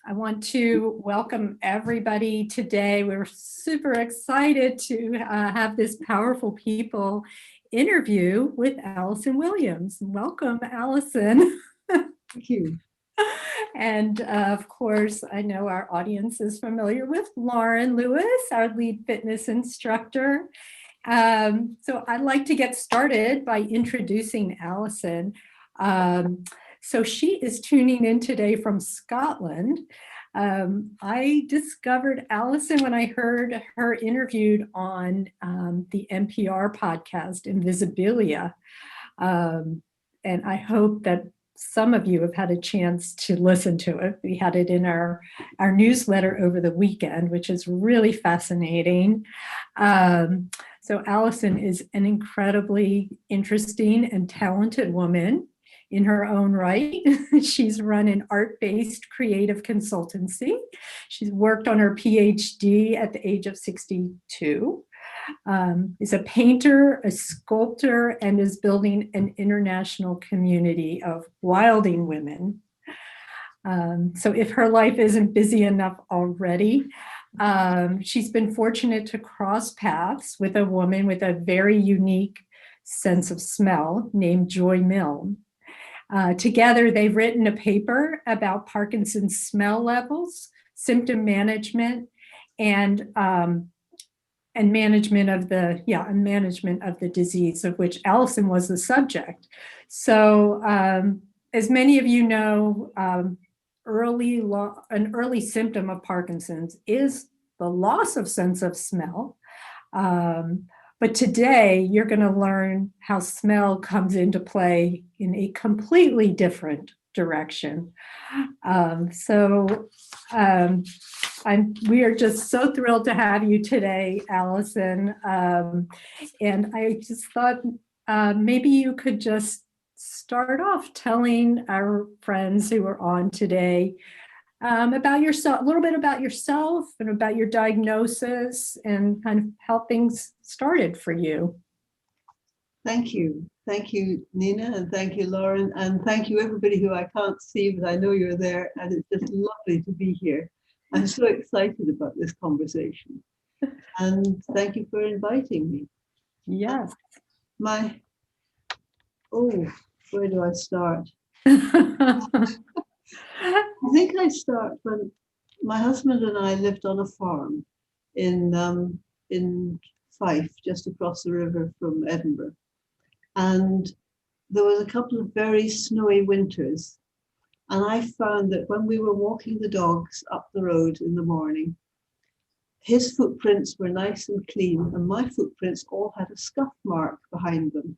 I want to welcome everybody today. We're super excited to have this powerful people interview with Alison Williams. Welcome, Alison. Thank you. And of course, I know our audience is familiar with Lauren Lewis, our lead fitness instructor. So I'd like to get started by introducing Alison. So she is tuning in today from Scotland. I discovered Alison when I heard her interviewed on the NPR podcast, Invisibilia. And I hope that some of you have had a chance to listen to it. We had it in our newsletter over the weekend, which is really fascinating. So Alison is an incredibly interesting and talented woman in her own right. She's run an art-based creative consultancy. She's worked on her PhD at the age of 62. Is a painter, a sculptor, and is building an international community of wilding women. So if her life isn't busy enough already, she's been fortunate to cross paths with a woman with a very unique sense of smell named Joy Milne. Together, they've written a paper about Parkinson's smell levels, symptom management, and management of the disease, of which Alison was the subject. So, as many of you know, an early symptom of Parkinson's is the loss of sense of smell. But today, you're going to learn how smell comes into play in a completely different direction. We are just so thrilled to have you today, Alison. And I just thought maybe you could just start off telling our friends who are on today about yourself, a little bit about yourself and about your diagnosis and kind of how things started for you. Thank you. Thank you, Nina, and thank you, Lauren, and thank you, everybody who I can't see, but I know you're there, and it's just lovely to be here. I'm so excited about this conversation, and thank you for inviting me. Yes. Where do I start? I think I start when my husband and I lived on a farm in Fife, just across the river from Edinburgh. And there was a couple of very snowy winters. And I found that when we were walking the dogs up the road in the morning, his footprints were nice and clean, and my footprints all had a scuff mark behind them.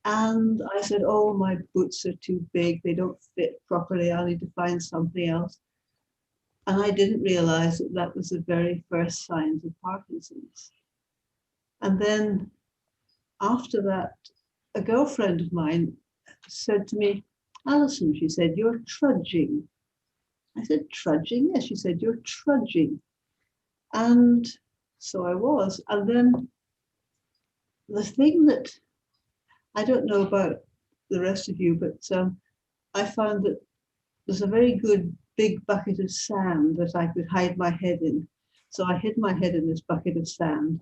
And I said, oh, my boots are too big. They don't fit properly. I need to find something else. And I didn't realize that that was the very first signs of Parkinson's. And then after that, a girlfriend of mine said to me, Alison, she said, you're trudging. I said, trudging? Yes, she said, you're trudging. And so I was. And then the thing that, I don't know about the rest of you, but I found that there's a very good big bucket of sand that I could hide my head in. So I hid my head in this bucket of sand.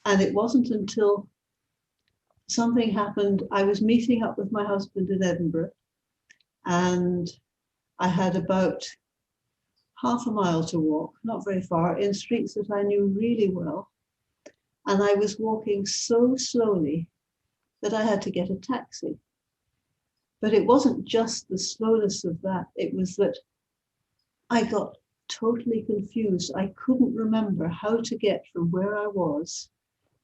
And it wasn't until something happened. I was meeting up with my husband in Edinburgh, and I had about half a mile to walk, not very far, in streets that I knew really well. And I was walking so slowly that I had to get a taxi. But it wasn't just the slowness of that, it was that I got totally confused. I couldn't remember how to get from where I was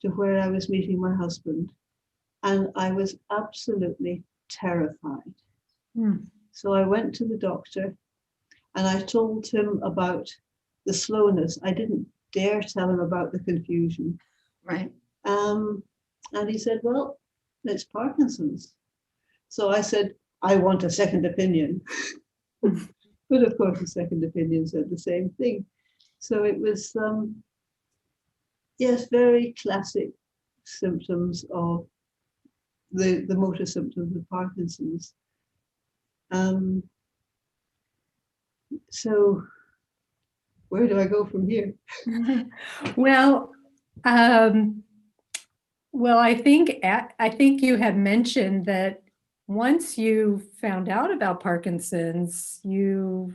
to where I was meeting my husband. And I was absolutely terrified. So I went to the doctor and I told him about the slowness. I didn't dare tell him about the confusion. Right. And he said, well, it's Parkinson's. So I said, I want a second opinion. But of course, the second opinion said the same thing. So it was, yes, very classic symptoms of the motor symptoms of Parkinson's. So where do I go from here? Well, um, well, I think you had mentioned that once you found out about Parkinson's, you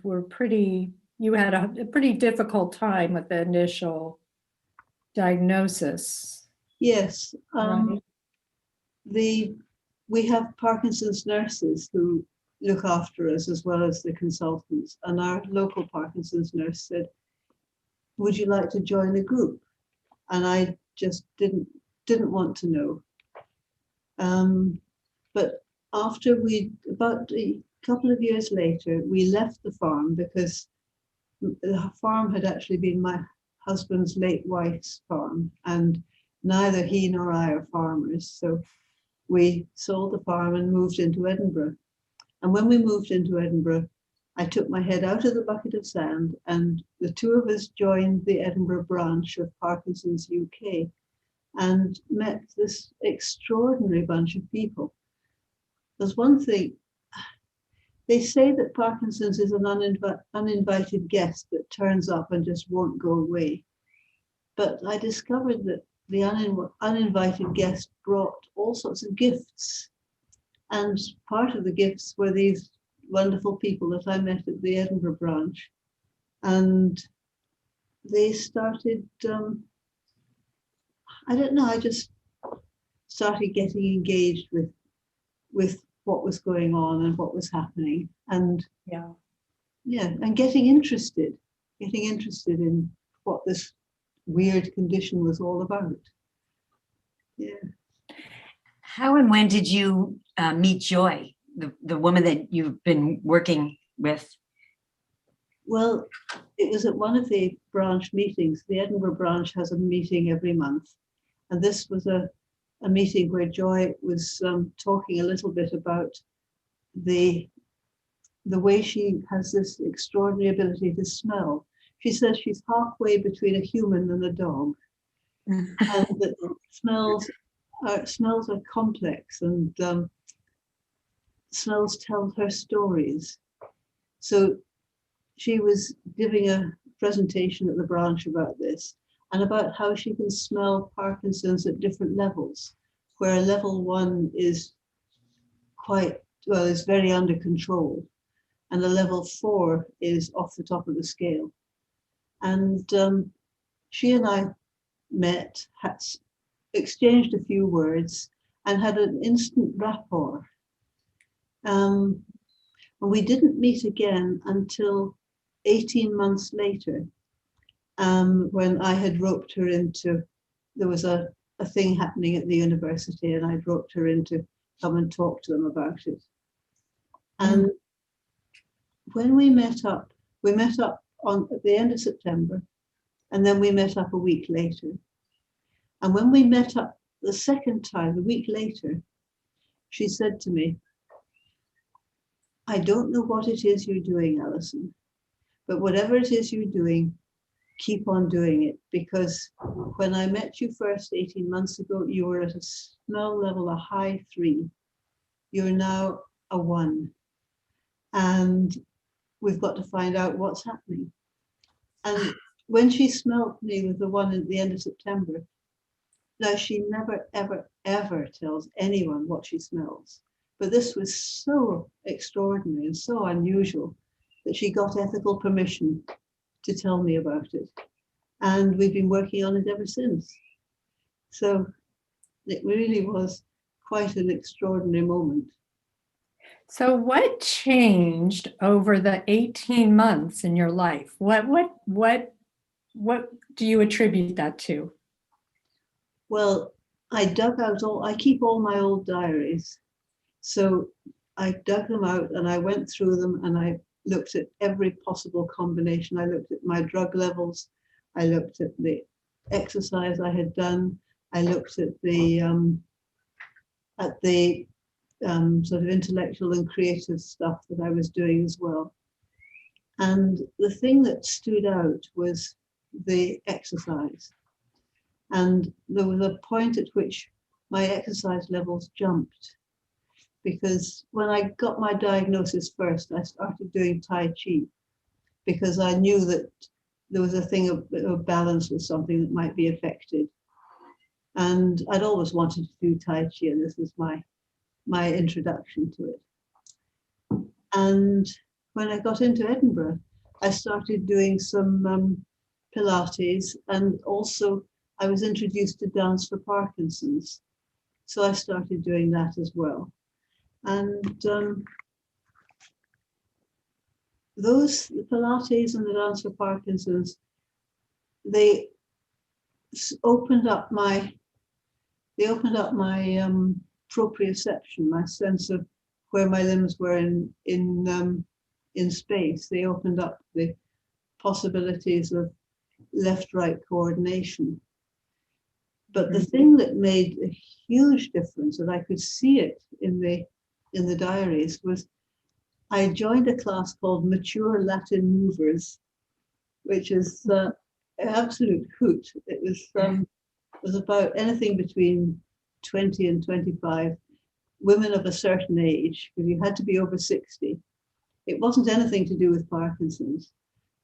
had a pretty difficult time with the initial diagnosis, Yes, right? we have Parkinson's nurses who look after us as well as the consultants. And our local Parkinson's nurse said, "Would you like to join a group?" And I just didn't want to know. But about a couple of years later, we left the farm because the farm had actually been my husband's late wife's farm, and neither he nor I are farmers. So we sold the farm and moved into Edinburgh. And when we moved into Edinburgh, I took my head out of the bucket of sand, and the two of us joined the Edinburgh branch of Parkinson's UK and met this extraordinary bunch of people. There's one thing, they say that Parkinson's is an uninvited guest that turns up and just won't go away. But I discovered that the uninvited guest brought all sorts of gifts. And part of the gifts were these wonderful people that I met at the Edinburgh branch. And they started, I don't know, I just started getting engaged with what was going on and what was happening. And Yeah. and getting interested in what this weird condition was all about. Yeah. How and when did you meet Joy, the woman that you've been working with? Well, it was at one of the branch meetings. The Edinburgh branch has a meeting every month. And this was a meeting where Joy was talking a little bit about the way she has this extraordinary ability to smell. She says she's halfway between a human and a dog. And that smells are complex, and smells tell her stories. So she was giving a presentation at the branch about this and about how she can smell Parkinson's at different levels, where a level 1 is is very under control, and a level 4 is off the top of the scale. And she and I met, had exchanged a few words, and had an instant rapport. And we didn't meet again until 18 months later, when I had roped her into, there was a thing happening at the university, and I'd roped her in to come and talk to them about it. And when we met up at the end of September, and then we met up a week later. And when we met up the second time, a week later, she said to me, "I don't know what it is you're doing, Alison, but whatever it is you're doing, keep on doing it, because when I met you first 18 months ago, you were at a smell level, a high 3. You're now a 1. And we've got to find out what's happening." And when she smelled me with the 1 at the end of September, now she never, ever, ever tells anyone what she smells. But this was so extraordinary and so unusual that she got ethical permission to tell me about it. And we've been working on it ever since. So it really was quite an extraordinary moment. So what changed over the 18 months in your life? What do you attribute that to? Well, I keep all my old diaries. So I dug them out and I went through them, and I looked at every possible combination. I looked at my drug levels. I looked at the exercise I had done. I looked at the sort of intellectual and creative stuff that I was doing as well. And the thing that stood out was the exercise. And there was a point at which my exercise levels jumped, because when I got my diagnosis first, I started doing Tai Chi. because I knew that there was a thing of balance with something that might be affected. And I'd always wanted to do Tai Chi, and this was my introduction to it. And when I got into Edinburgh, I started doing some Pilates, and also I was introduced to dance for Parkinsons. So I started doing that as well. And the Pilates and the dance for Parkinsons, they opened up my proprioception, my sense of where my limbs were in space. They opened up the possibilities of left-right coordination. But the thing that made a huge difference, and I could see it in the diaries, was I joined a class called Mature Latin Movers, which is an absolute hoot. It was about anything between 20 and 25, women of a certain age, because you had to be over 60. It wasn't anything to do with Parkinson's,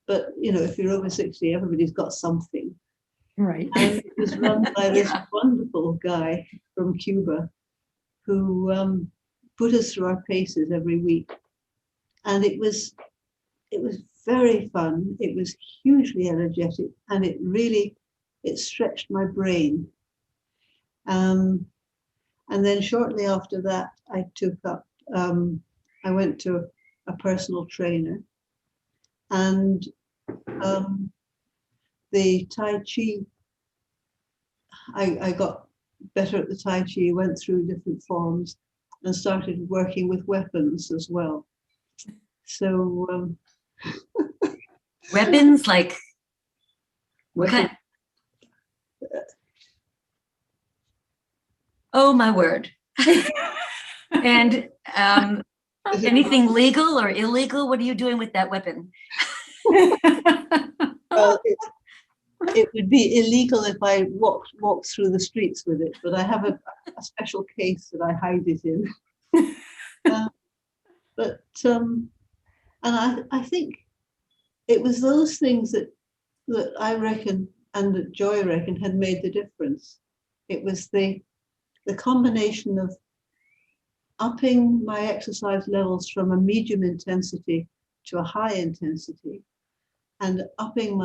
but if you're over 60, everybody's got something. Right. And it was run by this wonderful guy from Cuba who put us through our paces every week. And it was very fun. It was hugely energetic, and it stretched my brain. And then shortly after that, I took up, I went to a personal trainer, and the Tai Chi, I got better at the Tai Chi, went through different forms and started working with weapons as well. So weapons like what weapon, kind? Oh my word. And anything legal or illegal? What are you doing with that weapon? well, it would be illegal if I walked through the streets with it, but I have a special case that I hide it in. And I think it was those things that I reckon, and that Joy reckoned, had made the difference. It was the combination of upping my exercise levels from a medium intensity to a high intensity, and upping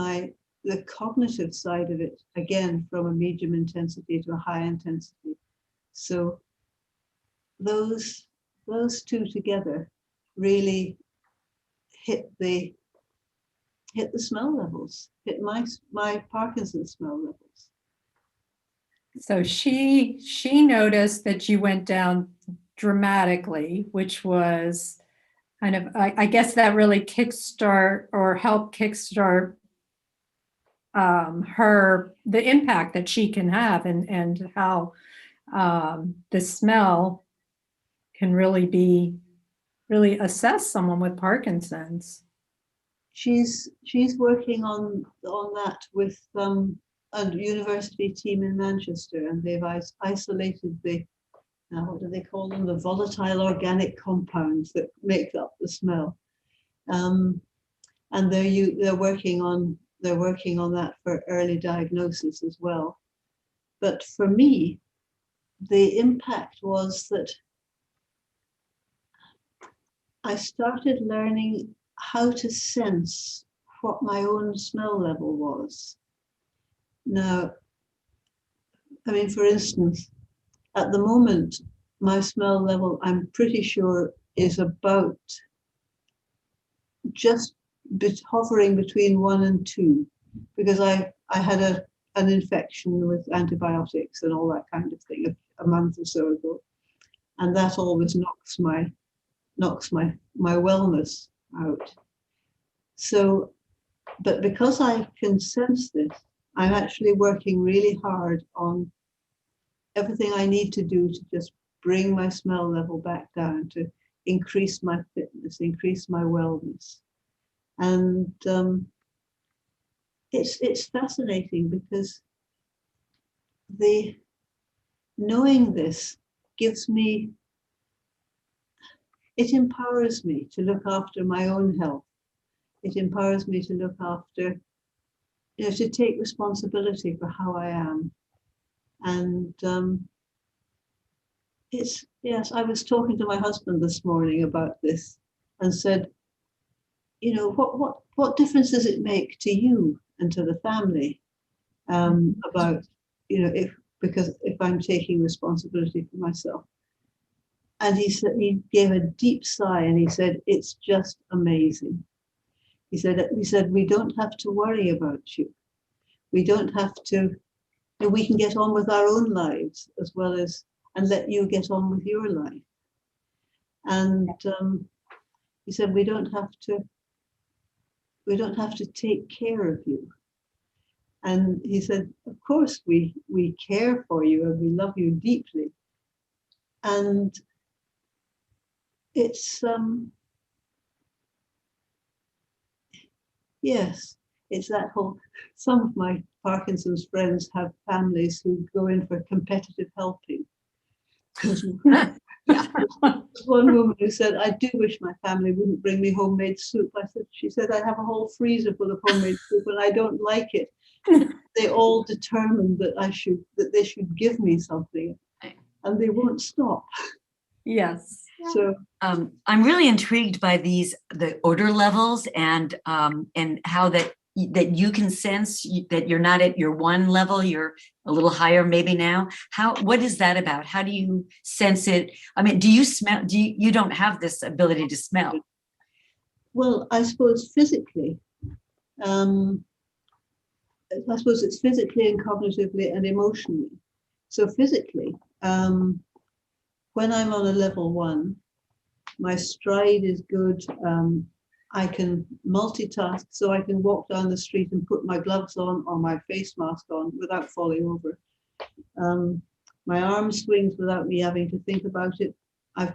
the cognitive side of it again from a medium intensity to a high intensity. So those two together really hit the smell levels, hit my Parkinson's smell levels. So she noticed that you went down dramatically, which was kind of, I guess that really helped kickstart the impact that she can have, and how the smell can really assess someone with Parkinson's. She's working on that with a university team in Manchester, and they've isolated what do they call them? The volatile organic compounds that make up the smell. And they're working on that for early diagnosis as well. But for me, the impact was that I started learning how to sense what my own smell level was. Now, I mean, for instance, at the moment, my smell level, I'm pretty sure, is about just hovering between 1 and 2, because I had an infection with antibiotics and all that kind of thing a month or so ago, and that always knocks my wellness out. So, but because I can sense this, I'm actually working really hard on everything I need to do to just bring my smell level back down, to increase my fitness, increase my wellness. And it's fascinating, because knowing this it empowers me to look after my own health. it empowers me to look after, to take responsibility for how I am. And yes, I was talking to my husband this morning about this and said, what difference does it make to you and to the family about, because if I'm taking responsibility for myself? And he gave a deep sigh and he said, it's just amazing. He said, we don't have to worry about you. We don't have to, we can get on with our own lives as well as, and let you get on with your life. And he said, we don't have to take care of you. And he said, of course we care for you and we love you deeply. And it's yes, it's that whole, some of my Parkinson's friends have families who go in for competitive helping. One woman who said, I do wish my family wouldn't bring me homemade soup. She said, I have a whole freezer full of homemade soup and I don't like it. They all determined that they should give me something and they won't stop. Yes. So I'm really intrigued by the order levels and how that you can sense that you're not at your one level, you're a little higher maybe now. What is that about? How do you sense it? I mean, do you smell? You don't have this ability to smell? Well, I suppose physically. I suppose it's physically and cognitively and emotionally. So physically, when I'm on a level 1, my stride is good. I can multitask, so I can walk down the street and put my gloves on or my face mask on without falling over. My arm swings without me having to think about it. I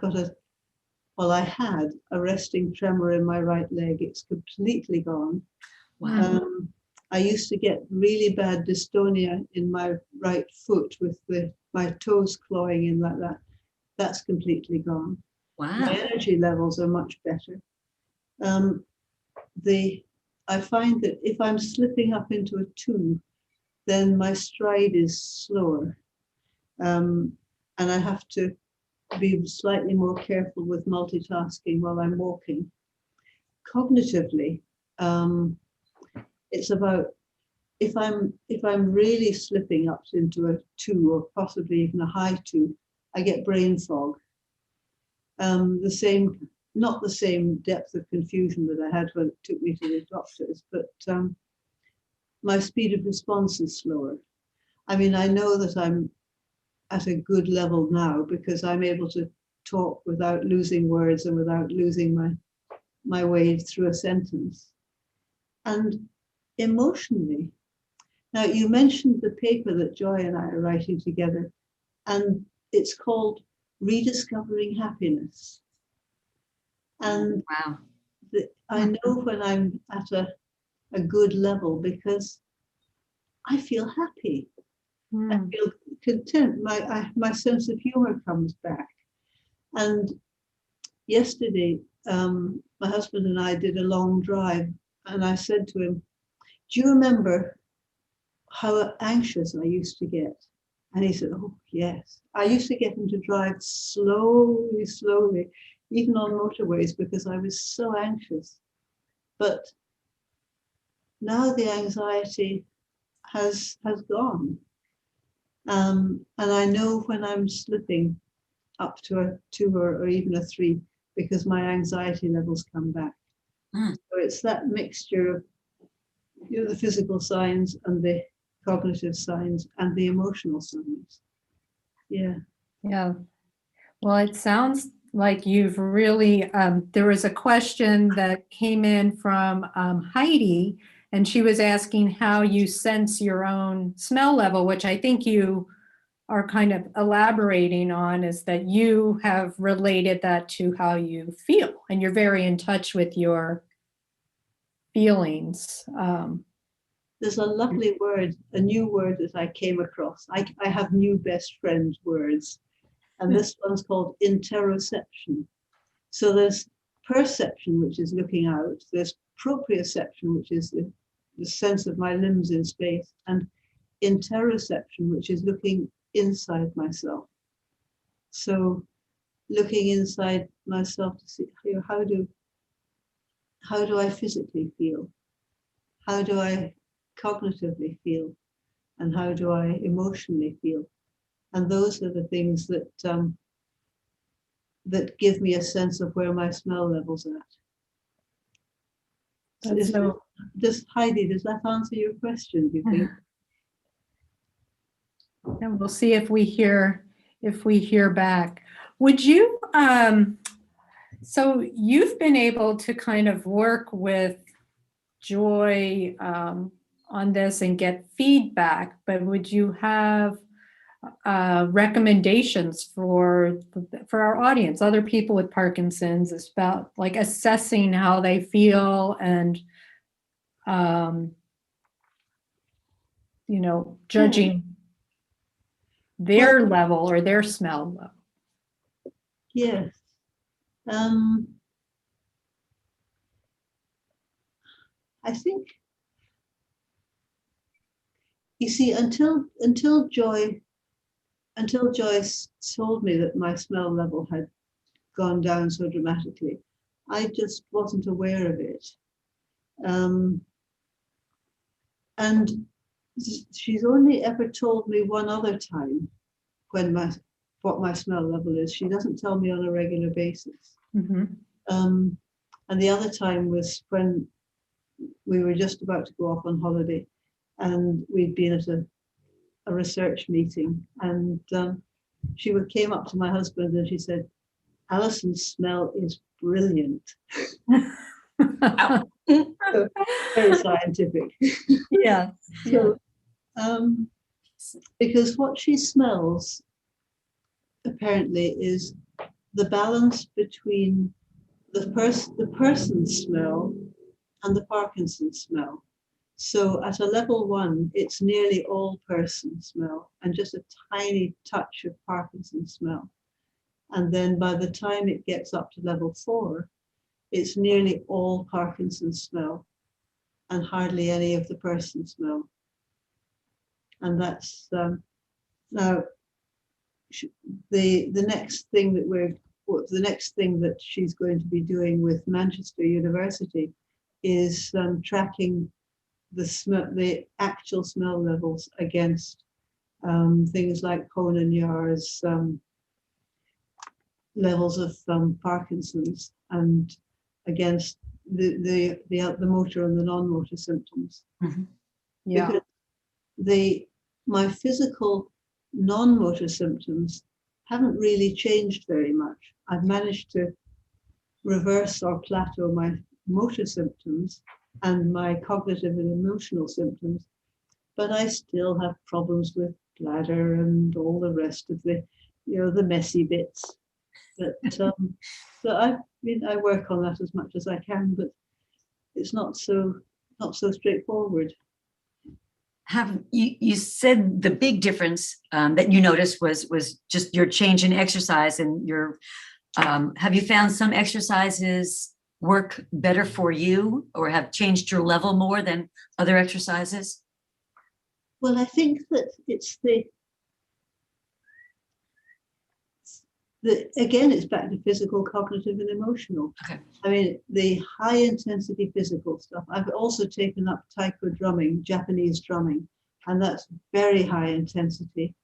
had a resting tremor in my right leg. It's completely gone. Wow. I used to get really bad dystonia in my right foot with my toes clawing in like that. That's completely gone. Wow. My energy levels are much better. I find that if I'm slipping up into a 2, then my stride is slower. And I have to be slightly more careful with multitasking while I'm walking. Cognitively, it's about if I'm really slipping up into a 2 or possibly even a high 2, I get brain fog. Not the same depth of confusion that I had when it took me to the doctors, but my speed of response is slower. I mean, I know that I'm at a good level now because I'm able to talk without losing words and without losing my way through a sentence. And emotionally, now you mentioned the paper that Joy and I are writing together, and it's called Rediscovering Happiness. And wow. I know when I'm at a good level because I feel happy. I feel content. My sense of humor comes back. And yesterday, my husband and I did a long drive, and I said to him, do you remember how anxious I used to get? And he said, oh, yes. I used to get him to drive slowly, slowly, even on motorways, because I was so anxious. But now the anxiety has gone. And I know when I'm slipping up to a 2 or even a 3, because my anxiety levels come back. So it's that mixture of the physical signs and the cognitive signs and the emotional signs. Yeah. Well, it sounds like you've really, there was a question that came in from Heidi, and she was asking how you sense your own smell level, which I think you are kind of elaborating on, is that you have related that to how you feel, and you're very in touch with your feelings. There's a lovely word, a new word that I came across. I have new best friend words, and this one's called interoception. So there's perception, which is looking out. There's proprioception, which is the sense of my limbs in space, and interoception, which is looking inside myself. So looking inside myself to see, you know, how do I physically feel? How do I cognitively feel? And how do I emotionally feel? And those are the things that that give me a sense of where my smell level's at. Heidi, does that answer your question, do you think? And we'll see if we hear back. Would you, so you've been able to kind of work with Joy on this and get feedback, but would you have recommendations for our audience, other people with Parkinson's, about like assessing how they feel and you know, judging their level or their smell level? Yes. I think, you see, until Joy told me that my smell level had gone down so dramatically, I just wasn't aware of it. And she's only ever told me one other time what my smell level is. She doesn't tell me on a regular basis. Mm-hmm. And the other time was when we were just about to go off on holiday, and we'd been at a research meeting, and she came up to my husband and she said, "Alison's smell is brilliant." So, very scientific. Yeah. So, because what she smells apparently is the balance between the person's smell and the Parkinson's smell. So at a level 1, it's nearly all person smell and just a tiny touch of Parkinson's smell. And then by the time it gets up to level 4, it's nearly all Parkinson's smell and hardly any of the person smell. And that's now the next thing that she's going to be doing with Manchester University is tracking the actual smell levels against things like Conan Yar's levels of Parkinson's, and against the motor and the non-motor symptoms. Mm-hmm. Yeah. Because my physical non-motor symptoms haven't really changed very much. I've managed to reverse or plateau my motor symptoms and my cognitive and emotional symptoms, but I still have problems with bladder and all the rest of the messy bits. But so I work on that as much as I can, but it's not so straightforward. Have you said the big difference that you noticed was just your change in exercise, and your have you found some exercises work better for you or have changed your level more than other exercises? Well, I think that it's again, it's back to physical, cognitive, and emotional. Okay. I mean, the high intensity physical stuff. I've also taken up taiko drumming, Japanese drumming, and that's very high intensity.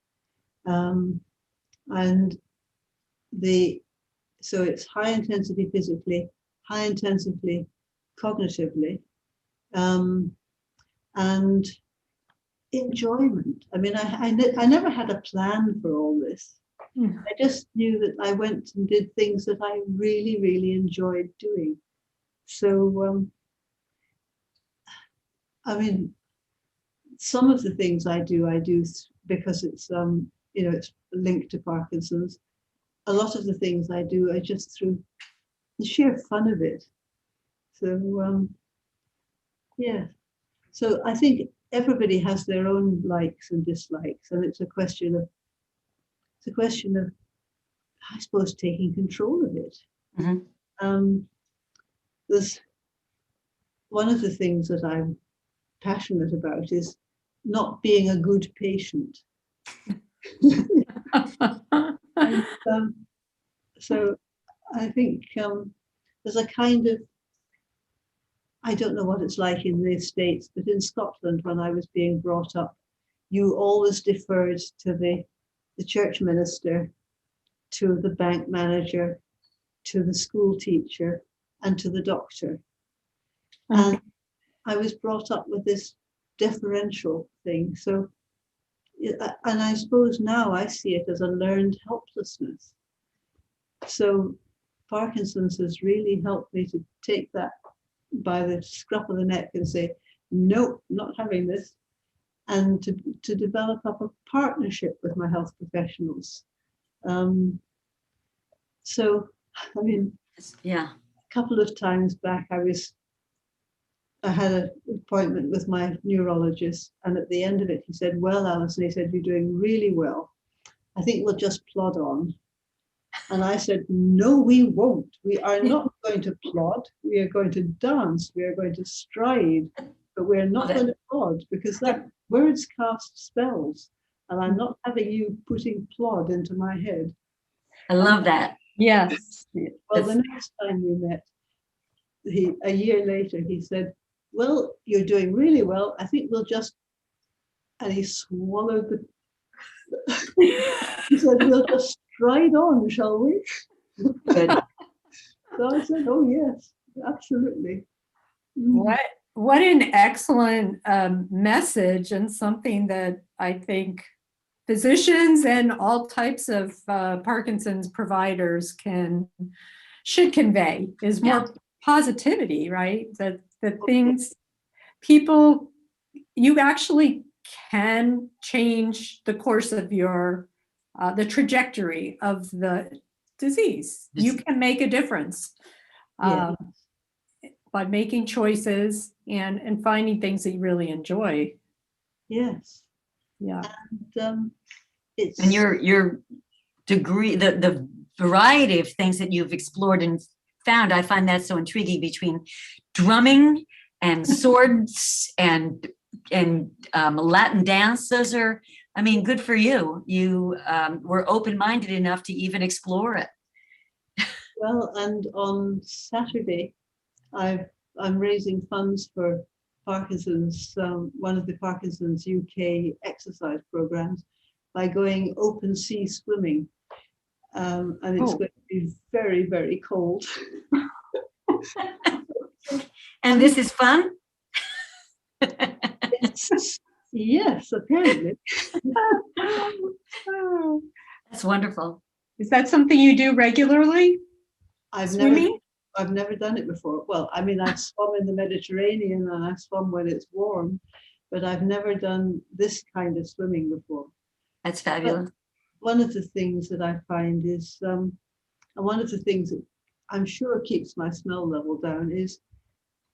So it's high intensity physically, high intensity cognitively, and enjoyment. I mean, I never had a plan for all this. I just knew that I went and did things that I really, really enjoyed doing. So, I mean, some of the things I do because it's, it's linked to Parkinson's. A lot of the things I do are just through the sheer fun of it. So, yeah. So I think everybody has their own likes and dislikes, and it's a question of, I suppose, taking control of it. Mm-hmm. one of the things that I'm passionate about is not being a good patient. And, so I think there's a kind of, I don't know what it's like in the States, but in Scotland, when I was being brought up, you always deferred to the church minister, to the bank manager, to the school teacher, and to the doctor. And I was brought up with this deferential thing. So, and I suppose now I see it as a learned helplessness. So Parkinson's has really helped me to take that by the scruff of the neck and say, nope, not having this. And to develop up a partnership with my health professionals. So, I mean, Yeah. a couple of times back, I had an appointment with my neurologist, and at the end of it, he said, well, Alison, he said, you're doing really well. I think we'll just plod on. And I said, no, we won't. We are not going to plod. We are going to dance. We are going to stride, but we're not going to plod, because that words cast spells. And I'm not having you putting plod into my head. I love that. Yes. Well, the next time we met, a year later, he said, well, you're doing really well. I think we'll just, and he swallowed he said, we'll just stride on, shall we? Good. So I said, oh, yes, absolutely. Mm. What an excellent message, and something that I think physicians and all types of Parkinson's providers should convey is more positivity, right? That things, people, you actually can change the course of your, the trajectory of the disease. You can make a difference by making choices and finding things that you really enjoy. Yes. Yeah. And And your degree, the variety of things that you've explored and found, I find that so intriguing, between drumming and swords and Latin dance. Those are, I mean, good for you. You were open-minded enough to even explore it. well, and on Saturday, I'm raising funds for Parkinson's, one of the Parkinson's UK exercise programs, by going open sea swimming. And it's going to be very, very cold. And this is fun? Yes, apparently. That's wonderful. Is that something you do regularly? Swimming? I've never done it before. Well, I mean, I've swum in the Mediterranean and I've swum when it's warm, but I've never done this kind of swimming before. That's fabulous. But one of the things that I find is, and one of the things that I'm sure keeps my smell level down, is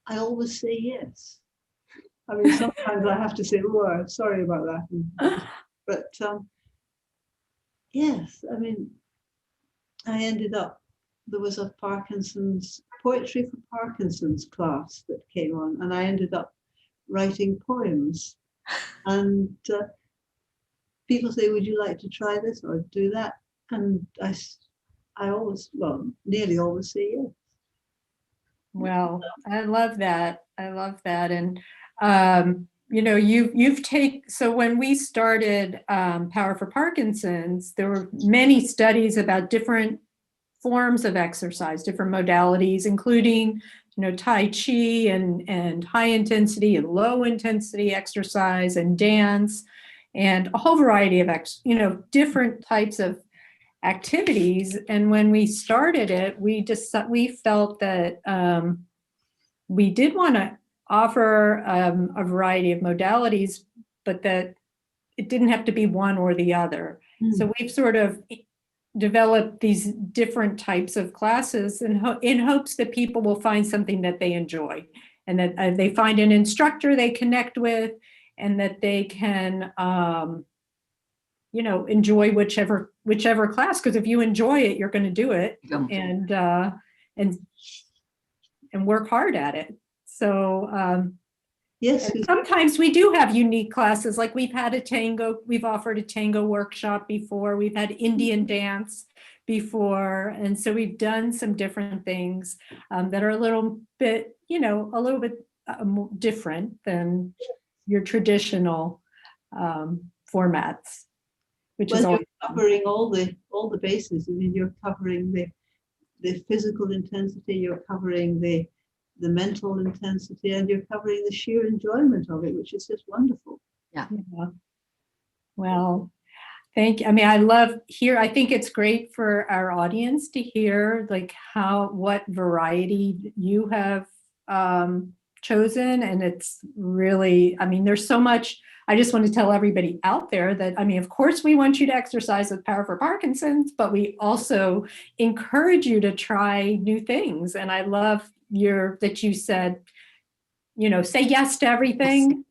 I always say yes. I mean, sometimes I have to say, oh, I'm sorry about that. But yes, I mean, I ended up, there was a Parkinson's, poetry for Parkinson's class that came on, and I ended up writing poems. And people say, would you like to try this or do that? And I always, well, nearly always say yes. Well, I love that. I love that. And, you know, so when we started Power for Parkinson's, there were many studies about different forms of exercise, different modalities, including, you know, Tai Chi and high intensity and low intensity exercise and dance, and a whole variety of, different types of activities. And when we started it, we felt that we did want to offer a variety of modalities, but that it didn't have to be one or the other. So we've sort of developed these different types of classes in hopes that people will find something that they enjoy, and that they find an instructor they connect with, and that they can enjoy whichever class, because if you enjoy it, you're going to do it and work hard at it. So Yes, and sometimes we do have unique classes, like we've offered a tango workshop before, we've had Indian dance before. And so we've done some different things that are a little bit, different than your traditional formats, which is well, all. you're covering all the bases. I mean, you're covering the physical intensity, you're covering the mental intensity, and you're covering the sheer enjoyment of it, which is just wonderful. Yeah. Well, thank you. I mean, I think it's great for our audience to hear like what variety you have chosen. And it's really, I mean, there's so much. I just want to tell everybody out there that, I mean, of course, we want you to exercise with Power for Parkinson's, but we also encourage you to try new things. And I love that you said, say yes to everything.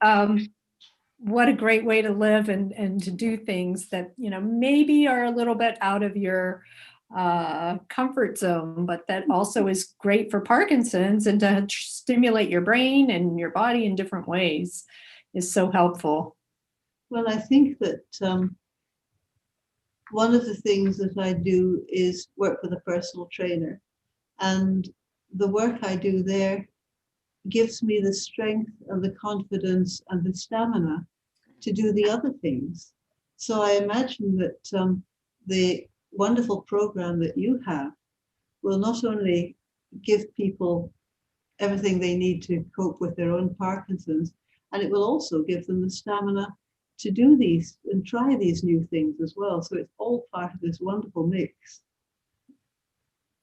What a great way to live and to do things that, maybe are a little bit out of your comfort zone, but that also is great for Parkinson's, and to stimulate your brain and your body in different ways is so helpful. Well, I think that one of the things that I do is work with a personal trainer, and the work I do there gives me the strength and the confidence and the stamina to do the other things. So I imagine that the wonderful program that you have will not only give people everything they need to cope with their own Parkinson's, and it will also give them the stamina to do these and try these new things as well. So it's all part of this wonderful mix.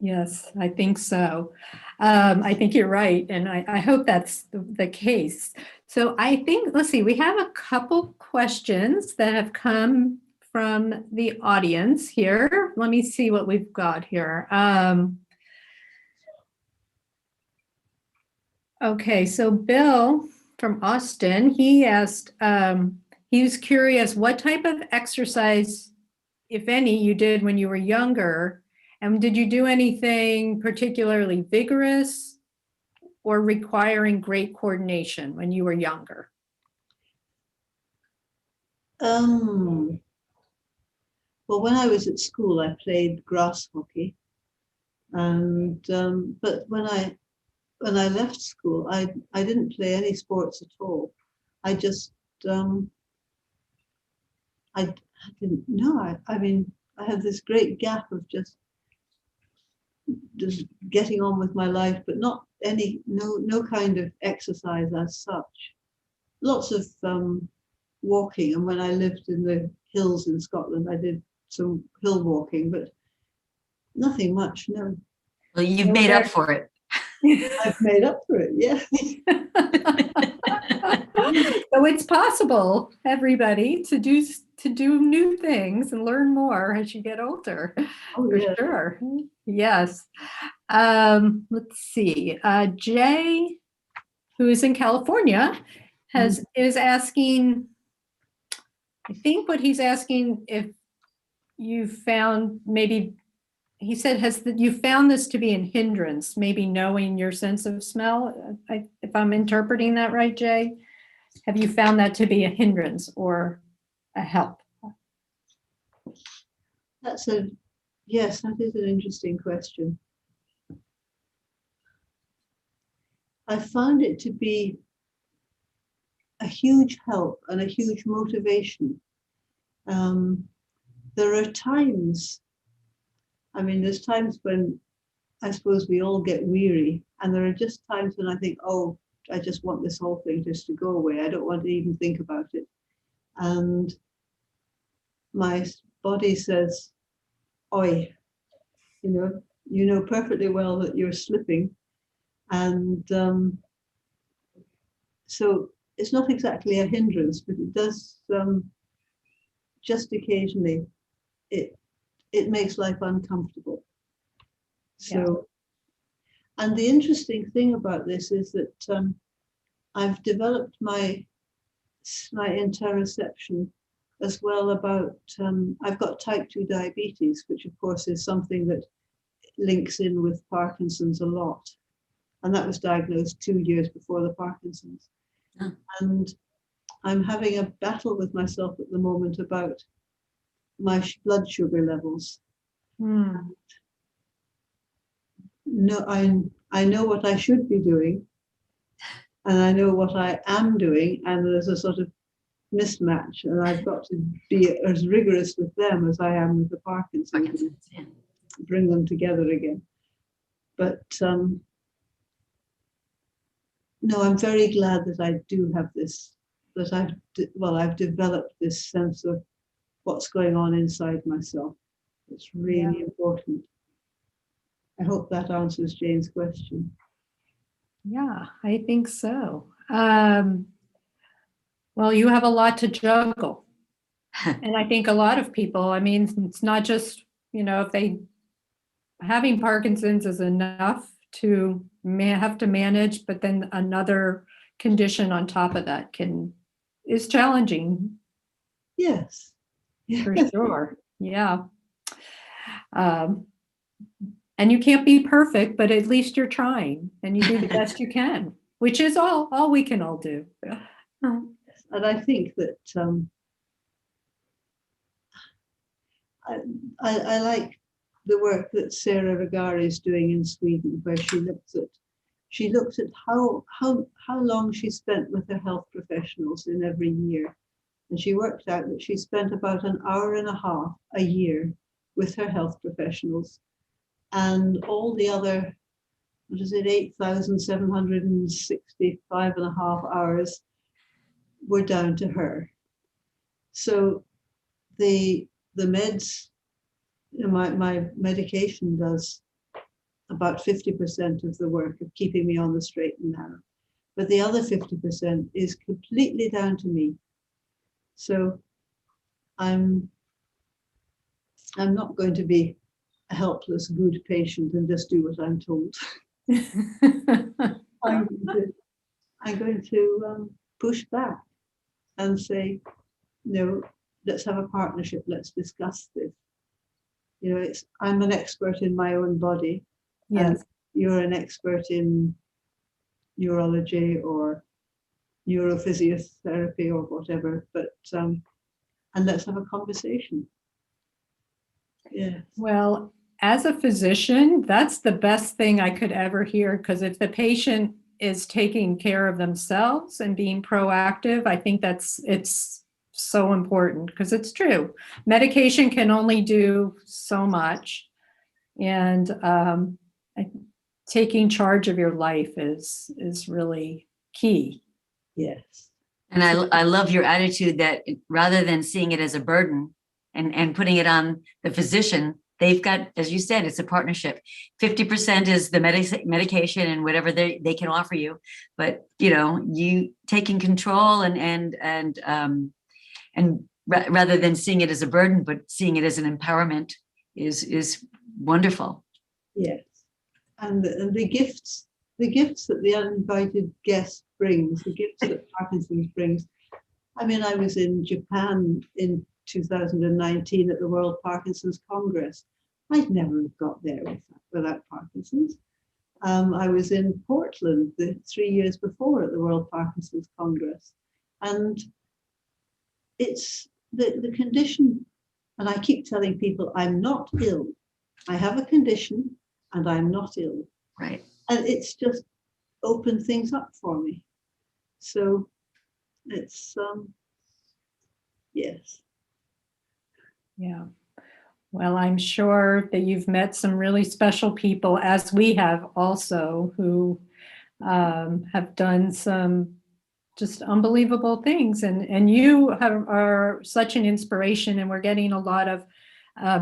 Yes, I think so. I think you're right. And I hope that's the case. So I think, let's see, we have a couple questions that have come from the audience here. Let me see what we've got here. Okay, so Bill from Austin, he asked, he was curious what type of exercise, if any, you did when you were younger. And did you do anything particularly vigorous or requiring great coordination when you were younger? Well, when I was at school, I played grass hockey, and but when I left school, I didn't play any sports at all. I just I didn't know. I mean, I had this great gap of just getting on with my life, but not no kind of exercise as such. Lots of walking, and when I lived in the hills in Scotland, I did some hill walking, but nothing much. No. Well, you've made up for it. I've made up for it. Yeah. So it's possible, everybody, to do new things and learn more as you get older. Oh, for yeah. sure. Yes. Let's see. Jay, who is in California, is asking, I think what he's asking, if you found maybe, he said, you found this to be a hindrance, maybe knowing your sense of smell? If I'm interpreting that right, Jay, have you found that to be a hindrance or a help? Yes, that is an interesting question. I found it to be a huge help and a huge motivation. There are times, there's times when I suppose we all get weary, and there are just times when I think, oh, I just want this whole thing just to go away. I don't want to even think about it. And my body says, oi, you know perfectly well that you're slipping. And so it's not exactly a hindrance, but it does just occasionally, it makes life uncomfortable. So, yeah. And the interesting thing about this is that I've developed my interoception as well about, I've got type 2 diabetes, which of course is something that links in with Parkinson's a lot. and that was diagnosed 2 years before the Parkinson's. Oh. And I'm having a battle with myself at the moment about my blood sugar levels. No, I know what I should be doing, and I know what I am doing, and there's a sort of mismatch, and I've got to be as rigorous with them as I am with the Parkinson's, Yeah. bring them together again. But no, I'm very glad that I do have this, that I've developed this sense of what's going on inside myself. It's really important. I hope that answers Jane's question. Yeah, I think so. Well, you have a lot to juggle. And I think a lot of people, I mean, it's not just, if having Parkinson's is enough to have to manage, but then another condition on top of that is challenging. Yes. For sure. Yeah. And you can't be perfect, but at least you're trying and you do the best you can, which is all we can all do. And I think that I like the work that Sarah Regari is doing in Sweden, where she looked at how long she spent with her health professionals in every year. And she worked out that she spent about an hour and a half a year with her health professionals, and all the other, 8,765 and a half hours were down to her. So the meds, my medication does about 50% of the work of keeping me on the straight and narrow, but the other 50% is completely down to me. So I'm not going to be a helpless good patient and just do what I'm told. I'm going to push back and say, no, let's have a partnership. Let's discuss this. I'm an expert in my own body. Yes. And you're an expert in neurology or neurophysiotherapy or whatever, but and let's have a conversation. Yeah. Well, as a physician, that's the best thing I could ever hear, because if the patient is taking care of themselves and being proactive, I think it's so important, because it's true. Medication can only do so much, and taking charge of your life is really key. Yes. And I love your attitude that rather than seeing it as a burden and putting it on the physician, they've got, as you said, it's a partnership. 50% is the medication and whatever they can offer you, but you taking control and rather than seeing it as a burden, but seeing it as an empowerment is wonderful. Yes, and the gifts that the uninvited guest brings, the gifts that Parkinson's brings. I mean, I was in Japan in 2019 at the World Parkinson's Congress. I'd never have got there without Parkinson's. I was in Portland 3 years before at the World Parkinson's Congress, and it's the condition. And I keep telling people I'm not ill. I have a condition and I'm not ill. Right. And it's just opened things up for me. So it's, yes. Yeah. Well, I'm sure that you've met some really special people, as we have also, who have done some just unbelievable things. And you are such an inspiration, and we're getting a lot of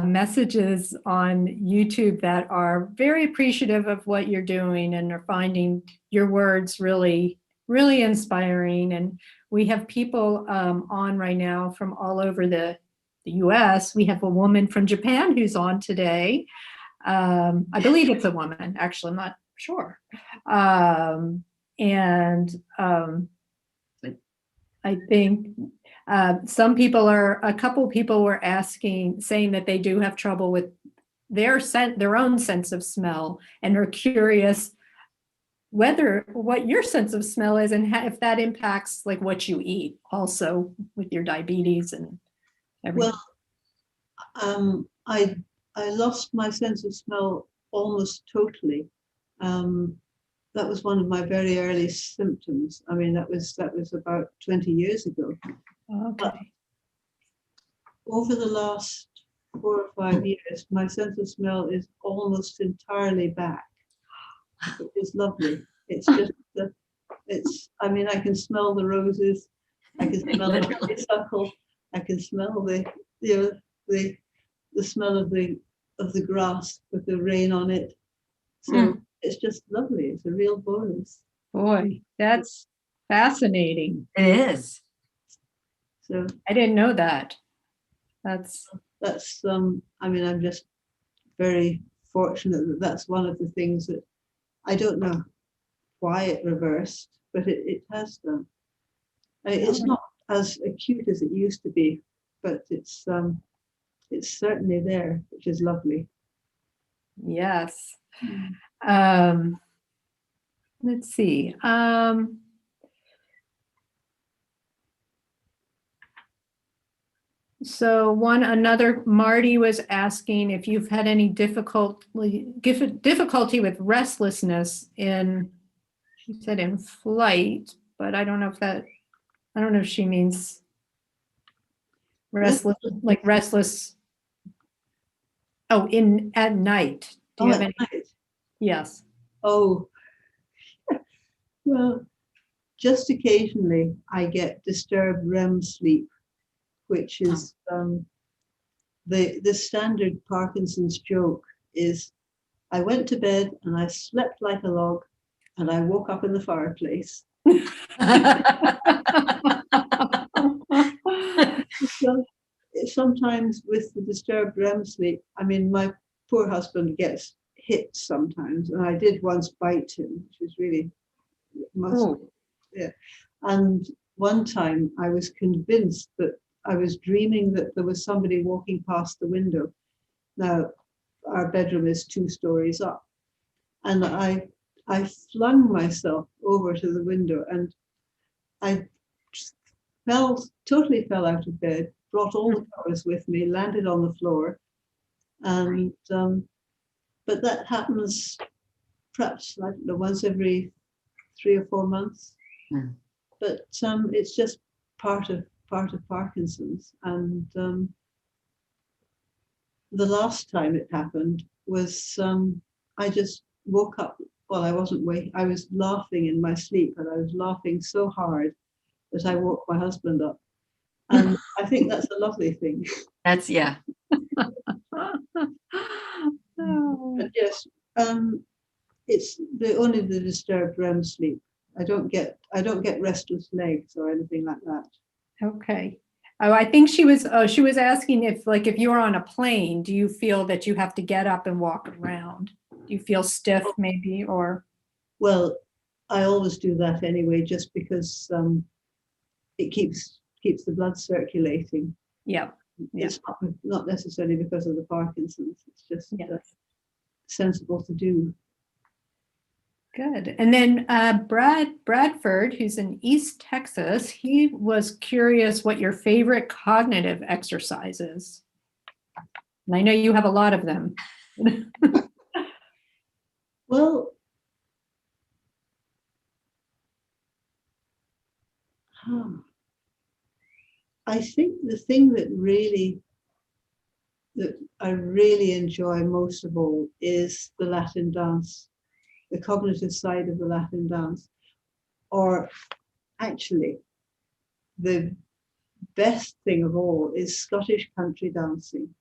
messages on YouTube that are very appreciative of what you're doing and are finding your words really, really inspiring. And we have people on right now from all over the US. We have a woman from Japan who's on today. I believe it's a woman, actually, I'm not sure. I think a couple people were saying that they do have trouble with their own sense of smell, and are curious what your sense of smell is, and if that impacts like what you eat also with your diabetes and everything. Well, I lost my sense of smell almost totally. That was one of my very early symptoms. I mean, that was about 20 years ago. Okay. Over the last 4 or 5 years, my sense of smell is almost entirely back, which is lovely. It's just I mean, I can smell the roses, I can smell the honeysuckle, I can smell the smell of the grass with the rain on it. So it's just lovely. It's a real bonus. Boy, that's fascinating. It is. So I didn't know that. That's I mean, I'm just very fortunate that that's one of the things that I don't know why it reversed, but it has done. It's not as acute as it used to be, but it's certainly there, which is lovely. yes. Let's see. So another Marty was asking if you've had any difficulty with restlessness she said in flight, but I don't know if she means restless, like restless. Oh, at night. Do you have any? Night. Yes. Oh, well, just occasionally I get disturbed Rem sleep, which is the standard Parkinson's joke is, I went to bed and I slept like a log and I woke up in the fireplace. So sometimes with the disturbed REM sleep, I mean, my poor husband gets hit sometimes, and I did once bite him, which was really yeah. And one time I was convinced that I was dreaming that there was somebody walking past the window. Now, our bedroom is 2 stories up, and I flung myself over to the window, and I totally fell out of bed, brought all the covers with me, landed on the floor, and but that happens perhaps, I don't know, once every 3 or 4 months. But it's just part of Parkinson's. And the last time it happened was I just woke up. Well, I wasn't waking. I was laughing in my sleep, and I was laughing so hard that I woke my husband up. And I think that's a lovely thing. That's, yeah. But yes, it's only the disturbed REM sleep. I don't get restless legs or anything like that. Okay. Oh, I think she was asking if you're on a plane, do you feel that you have to get up and walk around? Do you feel stiff maybe, or? Well, I always do that anyway, just because it keeps the blood circulating. Yeah. It's not necessarily because of the Parkinson's. It's just sensible to do. Good. And then Bradford, who's in East Texas, he was curious what your favorite cognitive exercise is. And I know you have a lot of them. Well, I think the thing that I really enjoy most of all is the Latin dance, the cognitive side of the Latin dance. Or actually, the best thing of all is Scottish country dancing.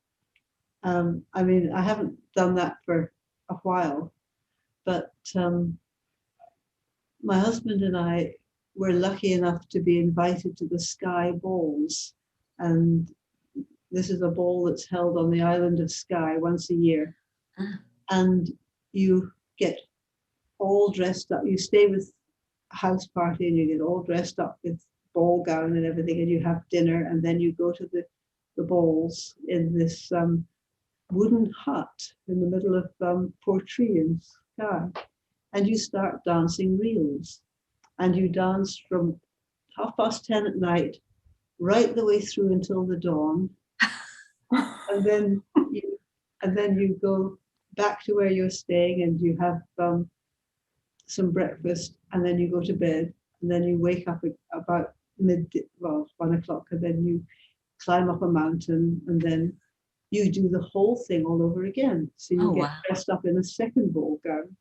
I mean, I haven't done that for a while, but my husband and I were lucky enough to be invited to the Skye Balls, and this is a ball that's held on the island of Skye once a year. And you get all dressed up. You stay with a house party and you get all dressed up with ball gown and everything, and you have dinner, and then you go to the balls in this wooden hut in the middle of Portree in Skye. and you start dancing reels, and you dance from 10:30 at night right the way through until the dawn, and then you go back to where you're staying and you have some breakfast, and then you go to bed, and then you wake up about 1 o'clock, and then you climb up a mountain, and then you do the whole thing all over again. So you get dressed up in a second ball gown.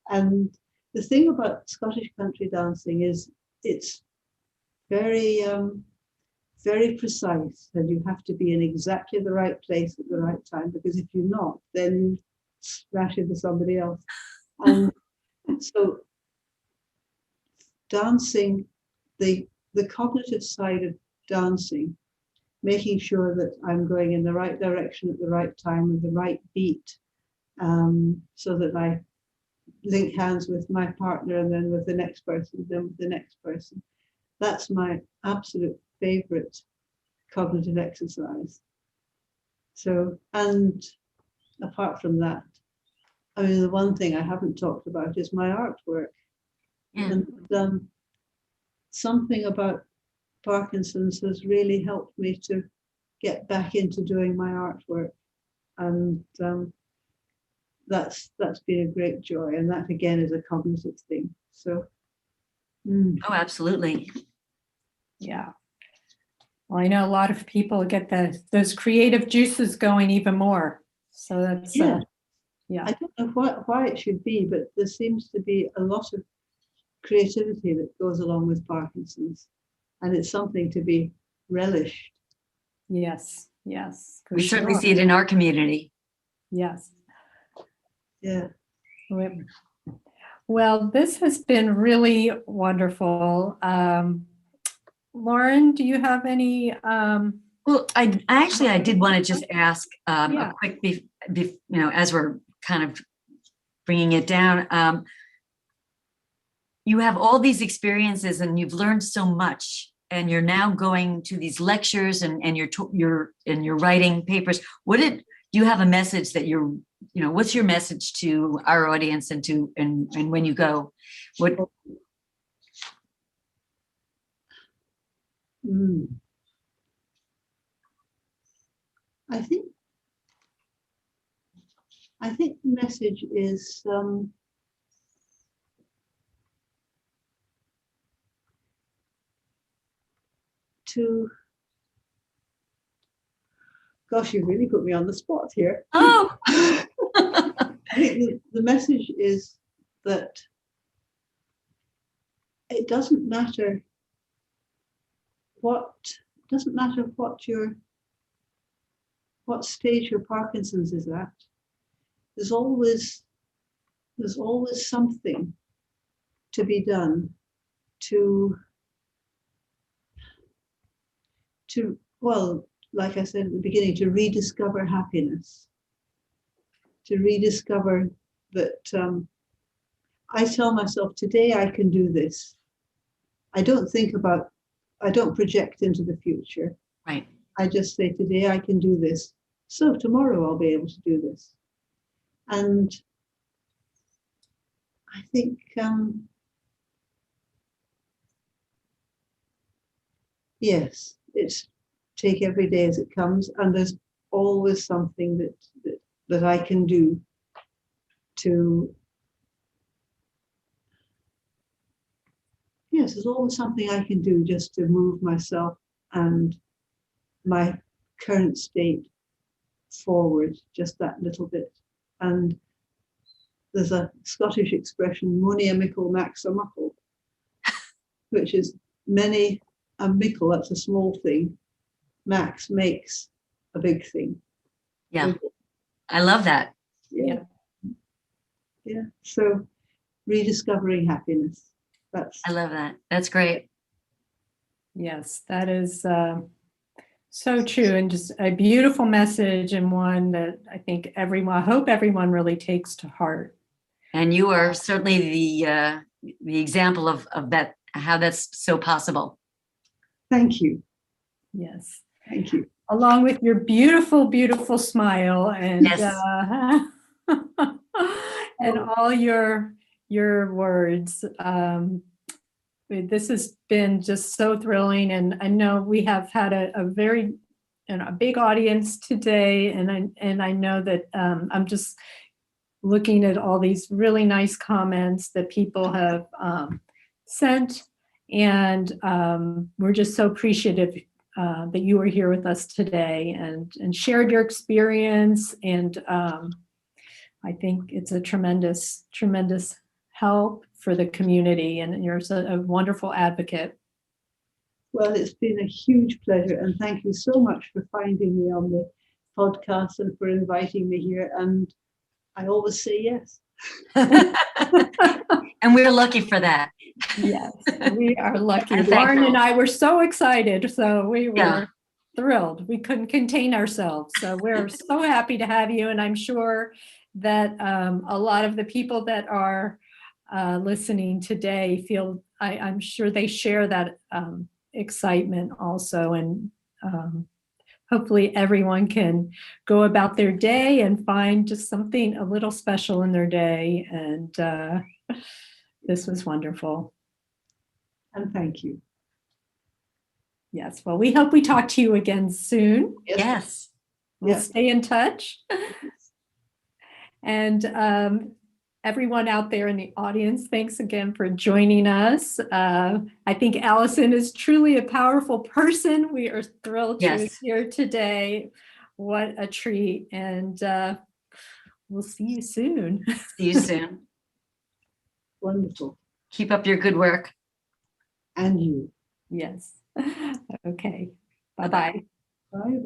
And the thing about Scottish country dancing is it's very, very precise, and you have to be in exactly the right place at the right time, because if you're not, then you smash into somebody else. And so dancing, the cognitive side of dancing, making sure that I'm going in the right direction at the right time with the right beat, so that I link hands with my partner and then with the next person, then with the next person. That's my absolute favorite cognitive exercise. So, and apart from that, I mean, the one thing I haven't talked about is my artwork. Yeah. And something about Parkinson's has really helped me to get back into doing my artwork, and that's been a great joy. And that again is a cognitive thing. So, Oh, absolutely. Yeah. Well, I know a lot of people get those creative juices going even more. So that's yeah. Yeah. I don't know why it should be, but there seems to be a lot of creativity that goes along with Parkinson's, and it's something to be relished. Yes. Yes. for We certainly sure. see it in our community. Yes. Yeah. Well, this has been really wonderful. Lauren, do you have any? Well, I did want to just ask Yeah. a quick, as we're kind of bringing it down. You have all these experiences and you've learned so much, and you're now going to these lectures and you're writing papers. Do you have a message that what's your message to our audience and when you go? What? I think the message is gosh, you really put me on the spot here. Oh. I think the message is that it doesn't matter what stage your Parkinson's is at. There's always something to be done to well, like I said at the beginning, to rediscover happiness, to rediscover that I tell myself, today I can do this. I don't project into the future. Right. I just say, today I can do this. So tomorrow I'll be able to do this. And I think, yes, it's take every day as it comes, and there's always something that I can do to, yes, there's always something I can do just to move myself and my current state forward just that little bit. And there's a Scottish expression, mony a mickle max a muckle, which is many a mickle, that's a small thing, max makes a big thing. Yeah. I love that. Yeah. Yeah. So rediscovering happiness. I love that. That's great. Yes, that is so true, and just a beautiful message, and one that I hope everyone really takes to heart. And you are certainly the example of that, how that's so possible. Thank you. Yes. Thank you. Along with your beautiful, beautiful smile and Yes. and all your your words. This has been just so thrilling, and I know we have had a very a big audience today, and I know that I'm just looking at all these really nice comments that people have sent, and we're just so appreciative that you were here with us today and shared your experience, and I think it's a tremendous help for the community, and you're a wonderful advocate. Well, it's been a huge pleasure, and thank you so much for finding me on the podcast and for inviting me here. And I always say yes. And we're lucky for that. Yes, we are lucky. And Lauren thankful. and I were so excited, so we were Yeah. thrilled. We couldn't contain ourselves. So we're so happy to have you, and I'm sure that a lot of the people that are listening today feel, I'm sure they share that excitement also, and hopefully everyone can go about their day and find just something a little special in their day, and this was wonderful. And thank you. Yes, well, we hope we talk to you again soon. Yes. We'll Yes. stay in touch. And everyone out there in the audience, thanks again for joining us. I think Alison is truly a powerful person. We are thrilled she was Yes. here today. What a treat. And we'll see you soon. See you soon. Wonderful. Keep up your good work. And you. Yes. Okay. Bye-bye. Bye bye.